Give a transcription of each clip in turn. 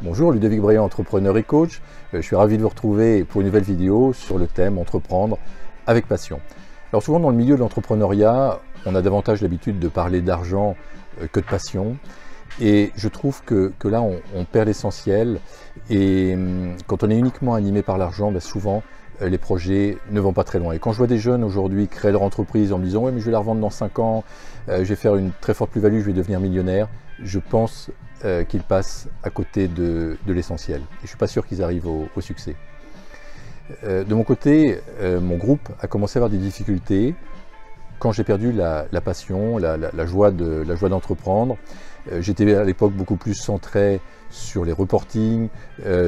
Bonjour, Ludovic Bréant, entrepreneur et coach. Je suis ravi de vous retrouver pour une nouvelle vidéo sur le thème entreprendre avec passion. Alors souvent dans le milieu de l'entrepreneuriat, on a davantage l'habitude de parler d'argent que de passion. Et je trouve que là, on perd l'essentiel. Et quand on est uniquement animé par l'argent, souvent, les projets ne vont pas très loin. Et quand je vois des jeunes aujourd'hui créer leur entreprise en me disant « ouais, mais je vais la revendre dans 5 ans, je vais faire une très forte plus-value, je vais devenir millionnaire », je pense qu'ils passent à côté de l'essentiel. Et je ne suis pas sûr qu'ils arrivent au succès. De mon côté, mon groupe a commencé à avoir des difficultés quand j'ai perdu la passion, la joie d'entreprendre. J'étais à l'époque beaucoup plus centré sur les reportings,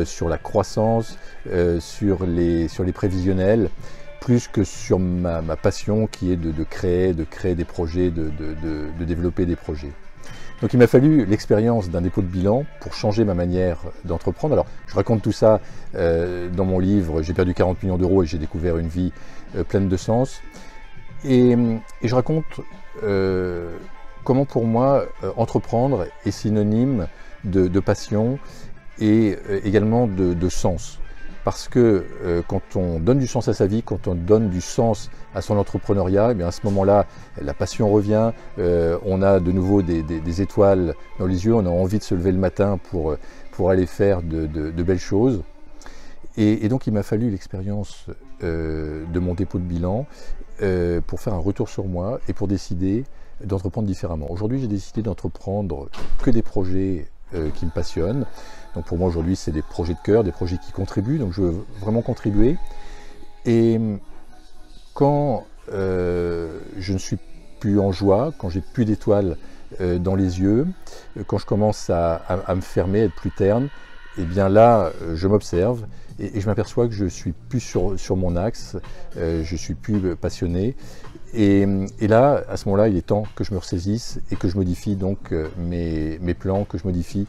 sur la croissance, sur les prévisionnels, plus que sur ma passion qui est de créer des projets, de développer des projets. Donc il m'a fallu l'expérience d'un dépôt de bilan pour changer ma manière d'entreprendre. Alors je raconte tout ça dans mon livre « J'ai perdu 40 millions d'euros et j'ai découvert une vie pleine de sens ». Et je raconte comment pour moi entreprendre est synonyme de passion et également de sens. Parce que quand on donne du sens à sa vie, quand on donne du sens à son entrepreneuriat, à ce moment-là, la passion revient, on a de nouveau des étoiles dans les yeux, on a envie de se lever le matin pour aller faire de belles choses. Et donc il m'a fallu l'expérience de mon dépôt de bilan pour faire un retour sur moi et pour décider d'entreprendre différemment. Aujourd'hui, j'ai décidé d'entreprendre que des projets qui me passionnent. Donc pour moi aujourd'hui, c'est des projets de cœur, des projets qui contribuent, donc je veux vraiment contribuer. Et quand je ne suis plus en joie, quand j'ai plus d'étoiles dans les yeux, quand je commence à me fermer, à être plus terne, et bien là, je m'observe et je m'aperçois que je suis plus sur mon axe, je suis plus passionné. Et là, à ce moment-là, il est temps que je me ressaisisse et que je modifie donc mes plans, que je modifie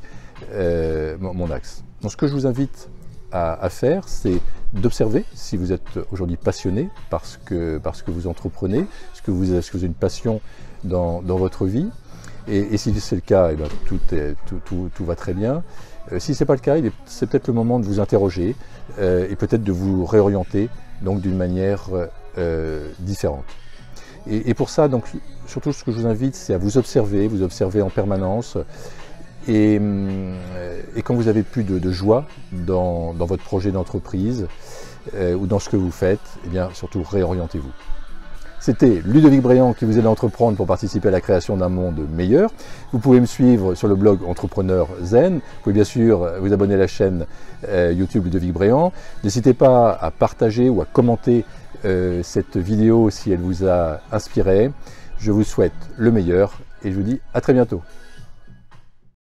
mon axe. Donc ce que je vous invite à faire, c'est d'observer si vous êtes aujourd'hui passionné parce que vous entreprenez, est-ce que vous avez une passion dans votre vie. Et si c'est le cas, tout va très bien. Si ce n'est pas le cas, c'est peut-être le moment de vous interroger et peut-être de vous réorienter donc d'une manière différente. Et pour ça, donc, surtout ce que je vous invite, c'est à vous observer en permanence. Et quand vous avez plus de joie dans votre projet d'entreprise ou dans ce que vous faites, eh bien surtout réorientez-vous. C'était Ludovic Bréant qui vous aide à entreprendre pour participer à la création d'un monde meilleur. Vous pouvez me suivre sur le blog Entrepreneur Zen. Vous pouvez bien sûr vous abonner à la chaîne YouTube Ludovic Bréant. N'hésitez pas à partager ou à commenter cette vidéo si elle vous a inspiré. Je vous souhaite le meilleur et je vous dis à très bientôt.